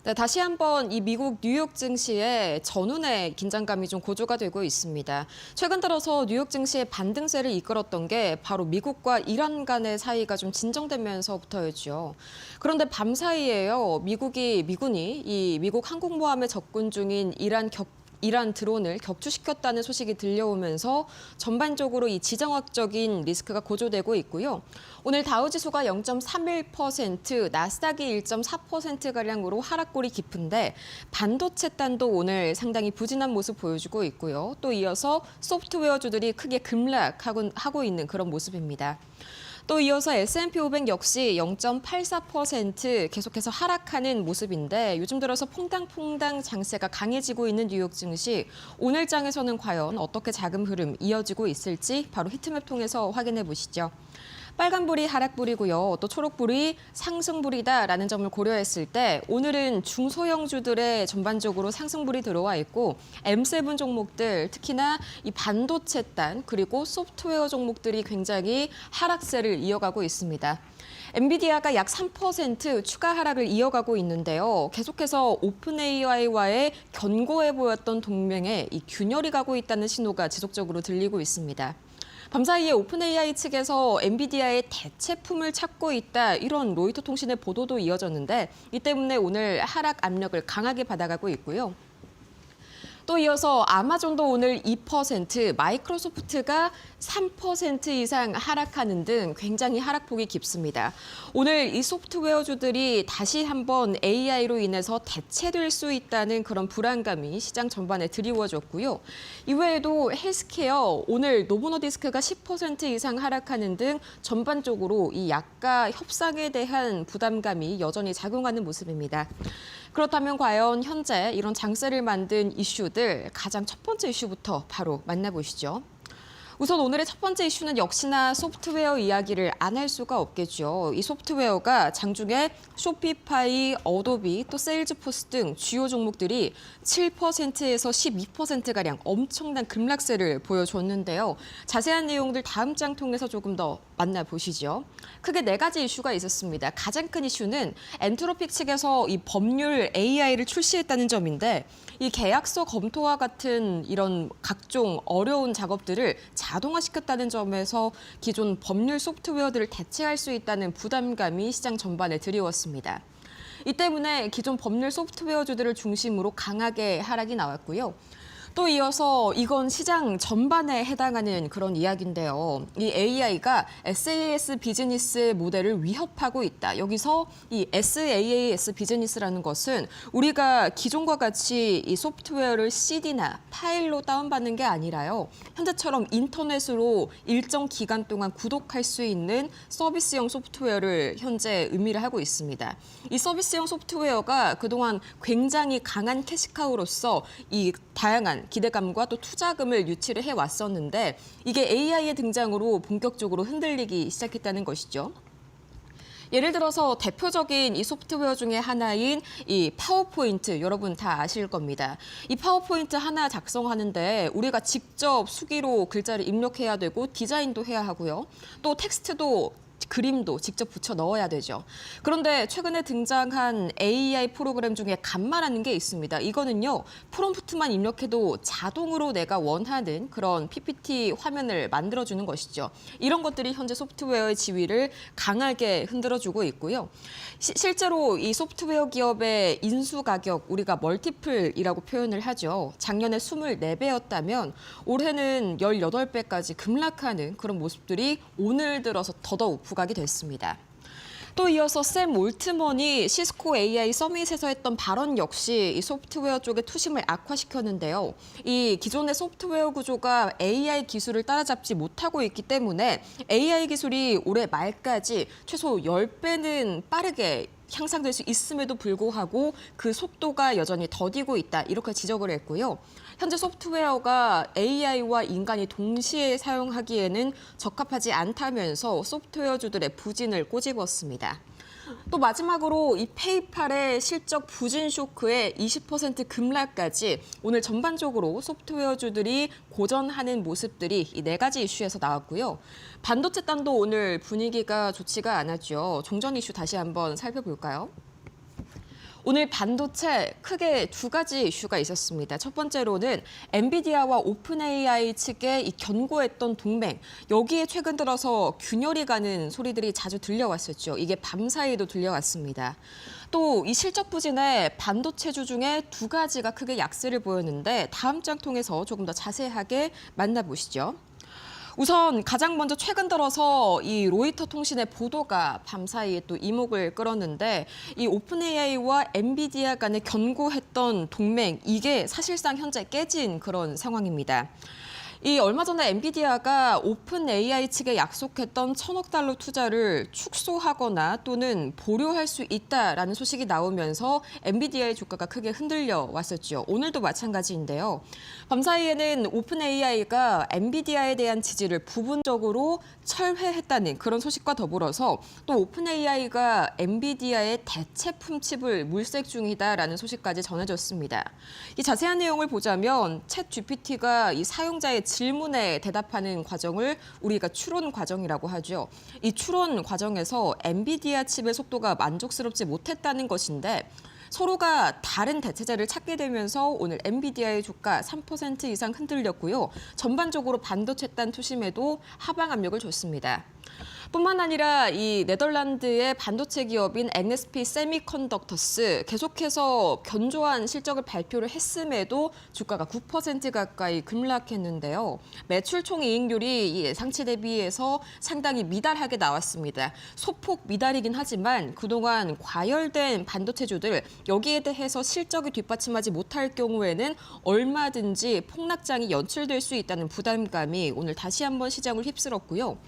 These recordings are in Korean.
네, 다시 한번 이 미국 뉴욕 증시의 전운의 긴장감이 좀 고조가 되고 있습니다. 최근 들어서 뉴욕 증시의 반등세를 이끌었던 게 바로 미국과 이란 간의 사이가 좀 진정되면서부터였죠. 그런데 밤사이에요. 미군이 이 미국 항공모함에 접근 중인 이란 드론을 격추시켰다는 소식이 들려오면서 전반적으로 이 지정학적인 리스크가 고조되고 있고요. 오늘 다우지수가 0.31%, 나스닥이 1.4%가량으로 하락골이 깊은데 반도체단도 오늘 상당히 부진한 모습 보여주고 있고요. 또 이어서 소프트웨어주들이 크게 급락하고 있는 그런 모습입니다. 또 이어서 S&P 500 역시 0.84% 계속해서 하락하는 모습인데 요즘 들어서 퐁당퐁당 장세가 강해지고 있는 뉴욕 증시 오늘 장에서는 과연 어떻게 자금 흐름 이어지고 있을지 바로 히트맵 통해서 확인해 보시죠. 빨간불이 하락불이고요. 또 초록불이 상승불이다라는 점을 고려했을 때 오늘은 중소형주들의 전반적으로 상승불이 들어와 있고 M7 종목들 특히나 이 반도체단 그리고 소프트웨어 종목들이 굉장히 하락세를 이어가고 있습니다. 엔비디아가 약 3% 추가 하락을 이어가고 있는데요. 계속해서 오픈 AI와의 견고해 보였던 동맹에 이 균열이 가고 있다는 신호가 지속적으로 들리고 있습니다. 밤사이에 오픈 AI 측에서 엔비디아의 대체품을 찾고 있다 이런 로이터 통신의 보도도 이어졌는데 이 때문에 오늘 하락 압력을 강하게 받아가고 있고요. 또 이어서 아마존도 오늘 2%, 마이크로소프트가 3% 이상 하락하는 등 굉장히 하락폭이 깊습니다. 오늘 이 소프트웨어주들이 다시 한번 AI로 인해서 대체될 수 있다는 그런 불안감이 시장 전반에 드리워졌고요. 이외에도 헬스케어, 오늘 노보노디스크가 10% 이상 하락하는 등 전반적으로 이 약가 협상에 대한 부담감이 여전히 작용하는 모습입니다. 그렇다면 과연 현재 이런 장세를 만든 이슈들 가장 첫 번째 이슈부터 바로 만나보시죠. 우선 오늘의 첫 번째 이슈는 역시나 소프트웨어 이야기를 안 할 수가 없겠죠. 이 소프트웨어가 장중에 쇼피파이, 어도비, 또 세일즈포스 등 주요 종목들이 7%에서 12%가량 엄청난 급락세를 보여줬는데요. 자세한 내용들 다음 장 통해서 조금 더 만나보시죠. 크게 네 가지 이슈가 있었습니다. 가장 큰 이슈는 엔트로픽 측에서 이 법률 AI를 출시했다는 점인데 이 계약서 검토와 같은 이런 각종 어려운 작업들을 자동화시켰다는 점에서 기존 법률 소프트웨어들을 대체할 수 있다는 부담감이 시장 전반에 드리웠습니다. 이 때문에 기존 법률 소프트웨어주들을 중심으로 강하게 하락이 나왔고요. 또 이어서 이건 시장 전반에 해당하는 그런 이야기인데요. 이 AI가 SaaS 비즈니스 모델을 위협하고 있다. 여기서 이 SaaS 비즈니스라는 것은 우리가 기존과 같이 이 소프트웨어를 CD나 파일로 다운받는 게 아니라요. 현재처럼 인터넷으로 일정 기간 동안 구독할 수 있는 서비스형 소프트웨어를 현재 의미를 하고 있습니다. 이 서비스형 소프트웨어가 그동안 굉장히 강한 캐시카우로서 이 다양한 기대감과 또 투자금을 유치를 해왔었는데 이게 AI의 등장으로 본격적으로 흔들리기 시작했다는 것이죠. 예를 들어서 대표적인 이 소프트웨어 중에 하나인 이 파워포인트 여러분 다 아실 겁니다. 이 파워포인트 하나 작성하는데 우리가 직접 수기로 글자를 입력해야 되고 디자인도 해야 하고요. 또 텍스트도 그림도 직접 붙여 넣어야 되죠. 그런데 최근에 등장한 AI 프로그램 중에 간마라는 게 있습니다. 이거는요, 프롬프트만 입력해도 자동으로 내가 원하는 그런 PPT 화면을 만들어주는 것이죠. 이런 것들이 현재 소프트웨어의 지위를 강하게 흔들어주고 있고요. 실제로 이 소프트웨어 기업의 인수 가격, 우리가 멀티플이라고 표현을 하죠. 작년에 24배였다면 올해는 18배까지 급락하는 그런 모습들이 오늘 들어서 더더욱 부각이 됐습니다. 또 이어서 샘 올트먼이 시스코 AI 서밋에서 했던 발언 역시 이 소프트웨어 쪽의 투심을 악화시켰는데요. 이 기존의 소프트웨어 구조가 AI 기술을 따라잡지 못하고 있기 때문에 AI 기술이 올해 말까지 최소 10배는 빠르게 향상될 수 있음에도 불구하고 그 속도가 여전히 더디고 있다. 이렇게 지적을 했고요. 현재 소프트웨어가 AI와 인간이 동시에 사용하기에는 적합하지 않다면서 소프트웨어주들의 부진을 꼬집었습니다. 또 마지막으로 이 페이팔의 실적 부진 쇼크에 20% 급락까지 오늘 전반적으로 소프트웨어주들이 고전하는 모습들이 이 네 가지 이슈에서 나왔고요. 반도체단도 오늘 분위기가 좋지가 않았죠. 종전 이슈 다시 한번 살펴볼까요? 오늘 반도체 크게 두 가지 이슈가 있었습니다. 첫 번째로는 엔비디아와 오픈 AI 측의 이 견고했던 동맹, 여기에 최근 들어서 균열이 가는 소리들이 자주 들려왔었죠. 이게 밤사이에도 들려왔습니다. 또 이 실적 부진에 반도체주 중에 두 가지가 크게 약세를 보였는데 다음 장 통해서 조금 더 자세하게 만나보시죠. 우선 가장 먼저 최근 들어서 이 로이터 통신의 보도가 밤사이에 또 이목을 끌었는데 이 오픈 AI와 엔비디아 간의 견고했던 동맹, 이게 사실상 현재 깨진 그런 상황입니다. 이 얼마 전에 엔비디아가 오픈 AI 측에 약속했던 1,000억 달러 투자를 축소하거나 또는 보류할 수 있다라는 소식이 나오면서 엔비디아의 주가가 크게 흔들려 왔었죠. 오늘도 마찬가지인데요. 밤사이에는 오픈 AI가 엔비디아에 대한 지지를 부분적으로 철회했다는 그런 소식과 더불어서 또 오픈 AI가 엔비디아의 대체품 칩을 물색 중이다라는 소식까지 전해졌습니다. 이 자세한 내용을 보자면 챗 GPT가 이 사용자의 질문에 대답하는 과정을 우리가 추론 과정이라고 하죠. 이 추론 과정에서 엔비디아 칩의 속도가 만족스럽지 못했다는 것인데 서로가 다른 대체제를 찾게 되면서 오늘 엔비디아의 주가 3% 이상 흔들렸고요. 전반적으로 반도체단 투심에도 하방 압력을 줬습니다. 뿐만 아니라 이 네덜란드의 반도체 기업인 NXP 세미컨덕터스 계속해서 견조한 실적을 발표를 했음에도 주가가 9% 가까이 급락했는데요. 매출 총이익률이 예상치 대비해서 상당히 미달하게 나왔습니다. 소폭 미달이긴 하지만 그동안 과열된 반도체주들 여기에 대해서 실적이 뒷받침하지 못할 경우에는 얼마든지 폭락장이 연출될 수 있다는 부담감이 오늘 다시 한번 시장을 휩쓸었고요.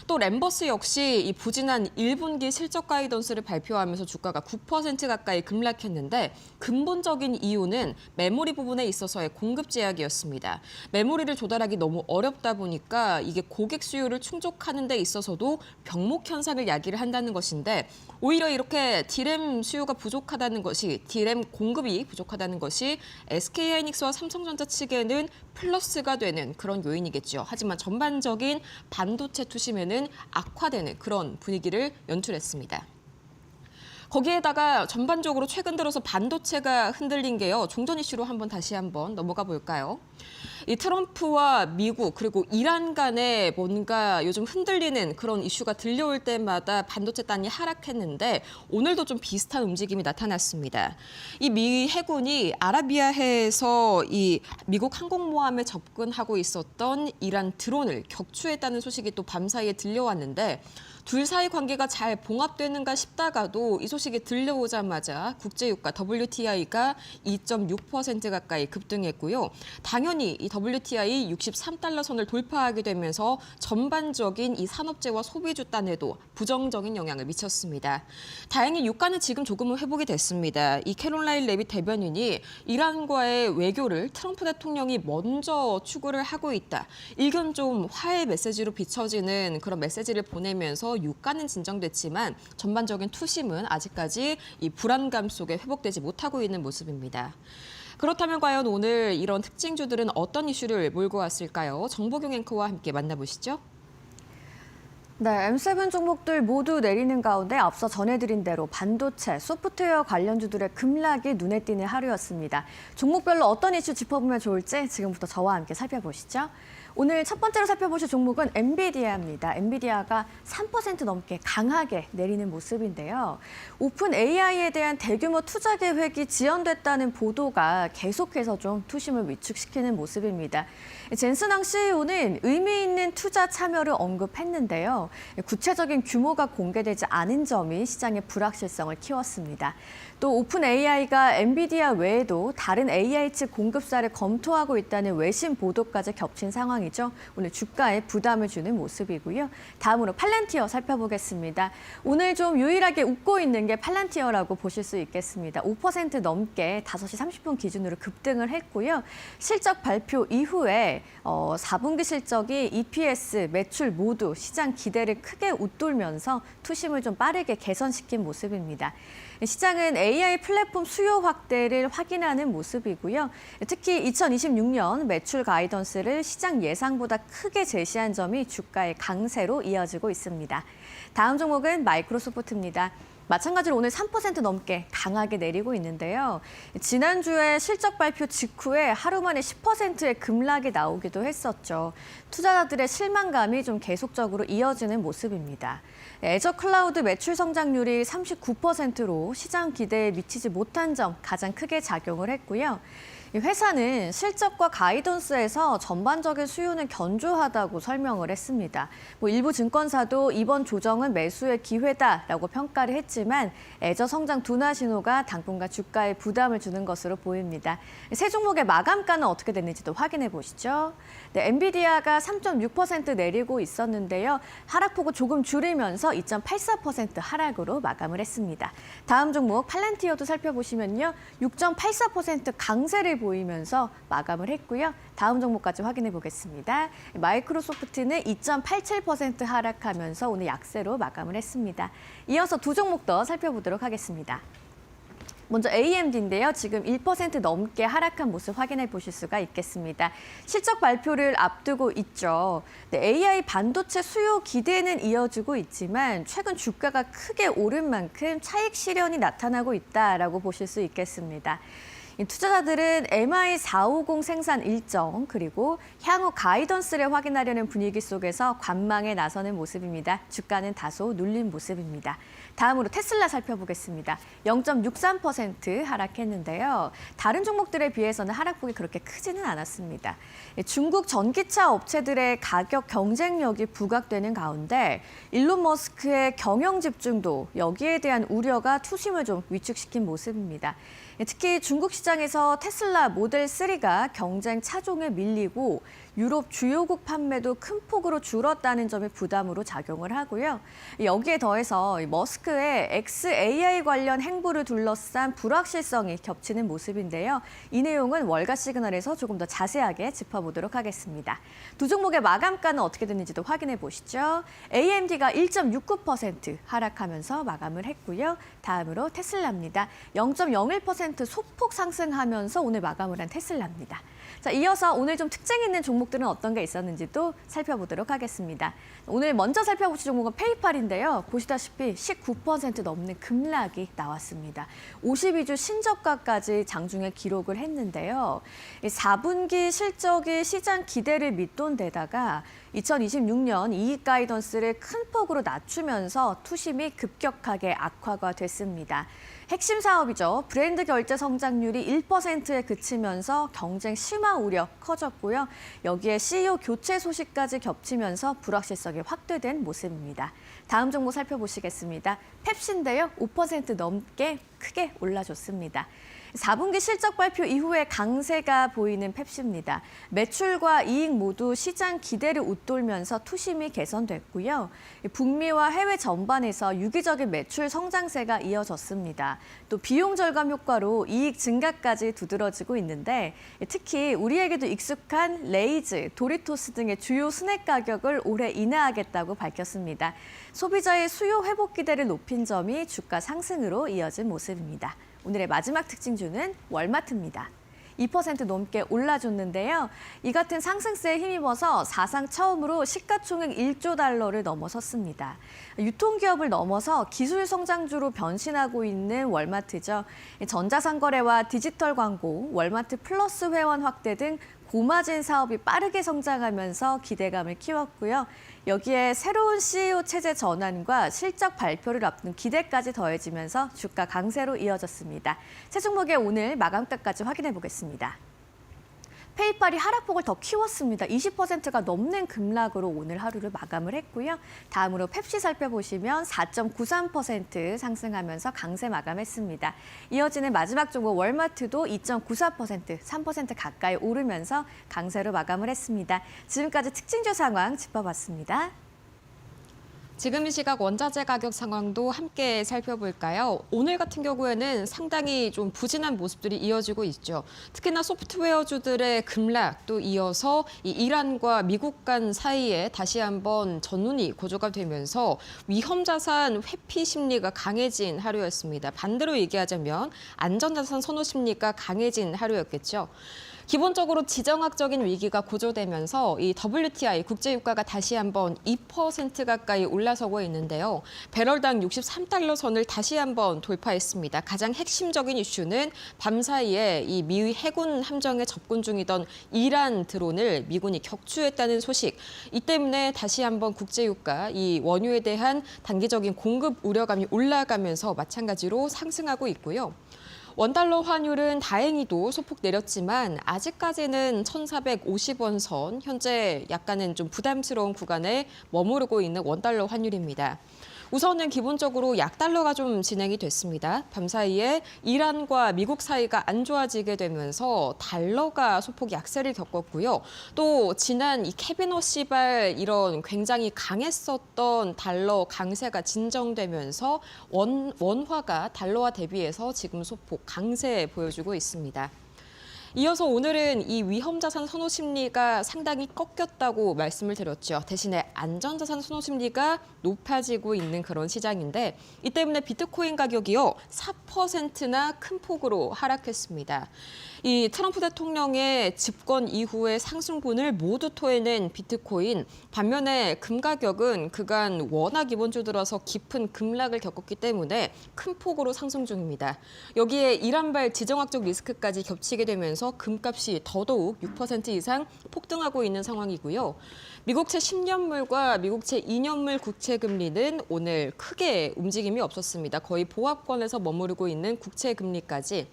또 램버스 역시 이 부진한 1분기 실적 가이던스를 발표하면서 주가가 9% 가까이 급락했는데 근본적인 이유는 메모리 부분에 있어서의 공급 제약이었습니다. 메모리를 조달하기 너무 어렵다 보니까 이게 고객 수요를 충족하는 데 있어서도 병목 현상을 야기를 한다는 것인데 오히려 이렇게 D램 수요가 부족하다는 것이, D램 공급이 부족하다는 것이 SK하이닉스와 삼성전자 측에는 플러스가 되는 그런 요인이겠죠. 하지만 전반적인 반도체 투심에는 악화되는 그런 분위기를 연출했습니다. 거기에다가 전반적으로 최근 들어서 반도체가 흔들린 게요. 종전 이슈로 다시 한번 넘어가 볼까요? 이 트럼프와 미국 그리고 이란 간에 뭔가 요즘 흔들리는 그런 이슈가 들려올 때마다 반도체 단이 하락했는데 오늘도 좀 비슷한 움직임이 나타났습니다. 이 미 해군이 아라비아해에서 이 미국 항공모함에 접근하고 있었던 이란 드론을 격추했다는 소식이 또 밤사이에 들려왔는데 둘 사이 관계가 잘 봉합되는가 싶다가도 이 소식이 들려오자마자 국제유가 WTI가 2.6% 가까이 급등했고요. 당연히 이 WTI 63달러 선을 돌파하게 되면서 전반적인 이 산업재와 소비주 단에도 부정적인 영향을 미쳤습니다. 다행히 유가는 지금 조금은 회복이 됐습니다. 이 캐롤라인 레빗 대변인이 이란과의 외교를 트럼프 대통령이 먼저 추구를 하고 있다. 일견 좀 화해 메시지로 비춰지는 그런 메시지를 보내면서 유가는 진정됐지만 전반적인 투심은 아직까지 이 불안감 속에 회복되지 못하고 있는 모습입니다. 그렇다면 과연 오늘 이런 특징주들은 어떤 이슈를 몰고 왔을까요? 정보경 앵커와 함께 만나보시죠. 네, M7 종목들 모두 내리는 가운데 앞서 전해드린 대로 반도체, 소프트웨어 관련주들의 급락이 눈에 띄는 하루였습니다. 종목별로 어떤 이슈 짚어보면 좋을지 지금부터 저와 함께 살펴보시죠. 오늘 첫 번째로 살펴보실 종목은 엔비디아입니다. 엔비디아가 3% 넘게 강하게 내리는 모습인데요. 오픈 AI에 대한 대규모 투자 계획이 지연됐다는 보도가 계속해서 좀 투심을 위축시키는 모습입니다. 젠슨왕 CEO는 의미 있는 투자 참여를 언급했는데요. 구체적인 규모가 공개되지 않은 점이 시장의 불확실성을 키웠습니다. 또 오픈 AI가 엔비디아 외에도 다른 AI 칩 공급사를 검토하고 있다는 외신 보도까지 겹친 상황이죠. 오늘 주가에 부담을 주는 모습이고요. 다음으로 팔란티어 살펴보겠습니다. 오늘 좀 유일하게 웃고 있는 게 팔란티어라고 보실 수 있겠습니다. 5% 넘게 5시 30분 기준으로 급등을 했고요. 실적 발표 이후에 4분기 실적이 EPS, 매출 모두 시장 기대를 크게 웃돌면서 투심을 좀 빠르게 개선시킨 모습입니다. 시장은 AI 플랫폼 수요 확대를 확인하는 모습이고요. 특히 2026년 매출 가이던스를 시장 예상보다 크게 제시한 점이 주가의 강세로 이어지고 있습니다. 다음 종목은 마이크로소프트입니다. 마찬가지로 오늘 3% 넘게 강하게 내리고 있는데요. 지난주에 실적 발표 직후에 하루 만에 10%의 급락이 나오기도 했었죠. 투자자들의 실망감이 좀 계속적으로 이어지는 모습입니다. 애저 클라우드 매출 성장률이 39%로 시장 기대에 미치지 못한 점 가장 크게 작용을 했고요. 이 회사는 실적과 가이던스에서 전반적인 수요는 견조하다고 설명을 했습니다. 일부 증권사도 이번 조정은 매수의 기회다라고 평가를 했지만 애저 성장 둔화 신호가 당분간 주가에 부담을 주는 것으로 보입니다. 세 종목의 마감가는 어떻게 됐는지도 확인해 보시죠. 네, 엔비디아가 3.6% 내리고 있었는데요. 하락폭을 조금 줄이면서 2.84% 하락으로 마감을 했습니다. 다음 종목 팔란티어도 살펴보시면요. 6.84% 강세를 보이면서 마감을 했고요. 다음 종목까지 확인해 보겠습니다. 마이크로소프트는 2.87% 하락하면서 오늘 약세로 마감을 했습니다. 이어서 두 종목 더 살펴보도록 하겠습니다. 먼저 AMD인데요. 지금 1% 넘게 하락한 모습 확인해 보실 수가 있겠습니다. 실적 발표를 앞두고 있죠. 네, AI 반도체 수요 기대는 이어지고 있지만 최근 주가가 크게 오른 만큼 차익 실현이 나타나고 있다라고 보실 수 있겠습니다. 투자자들은 MI450 생산 일정 그리고 향후 가이던스를 확인하려는 분위기 속에서 관망에 나서는 모습입니다. 주가는 다소 눌린 모습입니다. 다음으로 테슬라 살펴보겠습니다. 0.63% 하락했는데요. 다른 종목들에 비해서는 하락폭이 그렇게 크지는 않았습니다. 중국 전기차 업체들의 가격 경쟁력이 부각되는 가운데 일론 머스크의 경영 집중도 여기에 대한 우려가 투심을 좀 위축시킨 모습입니다. 특히 중국 시장에서 테슬라 모델 3가 경쟁 차종에 밀리고 유럽 주요국 판매도 큰 폭으로 줄었다는 점이 부담으로 작용을 하고요. 여기에 더해서 머스크의 XAI 관련 행보를 둘러싼 불확실성이 겹치는 모습인데요. 이 내용은 월가 시그널에서 조금 더 자세하게 짚어보도록 하겠습니다. 두 종목의 마감가는 어떻게 됐는지도 확인해 보시죠. AMD가 1.69% 하락하면서 마감을 했고요. 다음으로 테슬라입니다. 0.01% 소폭 상승하면서 오늘 마감을 한 테슬라입니다. 자, 이어서 오늘 좀 특징 있는 종목들은 어떤 게 있었는지도 살펴보도록 하겠습니다. 오늘 먼저 살펴보실 종목은 페이팔인데요. 보시다시피 19% 넘는 급락이 나왔습니다. 52주 신저가까지 장중에 기록을 했는데요. 4분기 실적이 시장 기대를 밑돈 데다가 2026년 이익 가이던스를 큰 폭으로 낮추면서 투심이 급격하게 악화가 됐습니다. 핵심 사업이죠. 브랜드 결제 성장률이 1%에 그치면서 경쟁 심화 우려 커졌고요. 여기에 CEO 교체 소식까지 겹치면서 불확실성이 확대된 모습입니다. 다음 종목 살펴보시겠습니다. 펩시인데요. 5% 넘게 크게 올라줬습니다. 4분기 실적 발표 이후에 강세가 보이는 펩시입니다. 매출과 이익 모두 시장 기대를 웃돌면서 투심이 개선됐고요. 북미와 해외 전반에서 유기적인 매출 성장세가 이어졌습니다. 또 비용 절감 효과로 이익 증가까지 두드러지고 있는데 특히 우리에게도 익숙한 레이즈, 도리토스 등의 주요 스낵 가격을 올해 인하하겠다고 밝혔습니다. 소비자의 수요 회복 기대를 높인 점이 주가 상승으로 이어진 모습입니다. 오늘의 마지막 특징주는 월마트입니다. 2% 넘게 올라줬는데요. 이 같은 상승세에 힘입어서 사상 처음으로 시가총액 1조 달러를 넘어섰습니다. 유통기업을 넘어서 기술 성장주로 변신하고 있는 월마트죠. 전자상거래와 디지털 광고, 월마트 플러스 회원 확대 등 고마진 사업이 빠르게 성장하면서 기대감을 키웠고요. 여기에 새로운 CEO 체제 전환과 실적 발표를 앞둔 기대까지 더해지면서 주가 강세로 이어졌습니다. 세 종목의 오늘 마감가까지 확인해 보겠습니다. 페이팔이 하락폭을 더 키웠습니다. 20%가 넘는 급락으로 오늘 하루를 마감을 했고요. 다음으로 펩시 살펴보시면 4.93% 상승하면서 강세 마감했습니다. 이어지는 마지막 종목 월마트도 2.94%, 3% 가까이 오르면서 강세로 마감을 했습니다. 지금까지 특징주 상황 짚어봤습니다. 지금 이 시각 원자재 가격 상황도 함께 살펴볼까요? 오늘 같은 경우에는 상당히 좀 부진한 모습들이 이어지고 있죠. 특히나 소프트웨어주들의 급락도 이어서 이 이란과 미국 간 사이에 다시 한번 전운이 고조가 되면서 위험 자산 회피 심리가 강해진 하루였습니다. 반대로 얘기하자면 안전자산 선호 심리가 강해진 하루였겠죠. 기본적으로 지정학적인 위기가 고조되면서 이 WTI 국제유가가 다시 한번 2% 가까이 올라서고 있는데요. 배럴당 63달러 선을 다시 한번 돌파했습니다. 가장 핵심적인 이슈는 밤사이에 이 미의 해군 함정에 접근 중이던 이란 드론을 미군이 격추했다는 소식. 이 때문에 다시 한번 국제유가, 이 원유에 대한 단기적인 공급 우려감이 올라가면서 마찬가지로 상승하고 있고요. 원달러 환율은 다행히도 소폭 내렸지만 아직까지는 1,450원 선, 현재 약간은 좀 부담스러운 구간에 머무르고 있는 원달러 환율입니다. 우선은 기본적으로 약달러가 좀 진행이 됐습니다. 밤사이에 이란과 미국 사이가 안 좋아지게 되면서 달러가 소폭 약세를 겪었고요. 또 지난 이 캐비너 시발 이런 굉장히 강했었던 달러 강세가 진정되면서 원화가 달러와 대비해서 지금 소폭 강세 보여주고 있습니다. 이어서 오늘은 이 위험자산 선호 심리가 상당히 꺾였다고 말씀을 드렸죠. 대신에 안전자산 선호 심리가 높아지고 있는 그런 시장인데 이 때문에 비트코인 가격이요 4%나 큰 폭으로 하락했습니다. 이 트럼프 대통령의 집권 이후의 상승분을 모두 토해낸 비트코인. 반면에 금 가격은 그간 워낙 기본주들어서 깊은 급락을 겪었기 때문에 큰 폭으로 상승 중입니다. 여기에 이란발 지정학적 리스크까지 겹치게 되면서 금값이 더더욱 6% 이상 폭등하고 있는 상황이고요. 미국채 10년물과 미국채 2년물 국채 금리는 오늘 크게 움직임이 없었습니다. 거의 보합권에서 머무르고 있는 국채 금리까지.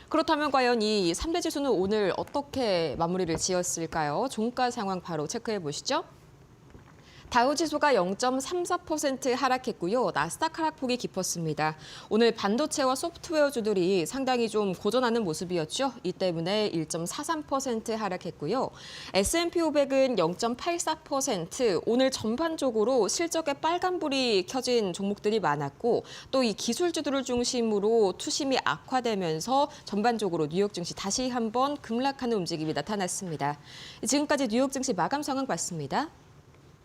그렇다면 과연 이 3대 지수는 오늘 어떻게 마무리를 지었을까요? 종가 상황 바로 체크해 보시죠. 다우지수가 0.34% 하락했고요. 나스닥 하락폭이 깊었습니다. 오늘 반도체와 소프트웨어주들이 상당히 좀 고전하는 모습이었죠. 이 때문에 1.43% 하락했고요. S&P 500은 0.84%, 오늘 전반적으로 실적에 빨간불이 켜진 종목들이 많았고 또 이 기술주들을 중심으로 투심이 악화되면서 전반적으로 뉴욕 증시 다시 한번 급락하는 움직임이 나타났습니다. 지금까지 뉴욕 증시 마감 상황 봤습니다.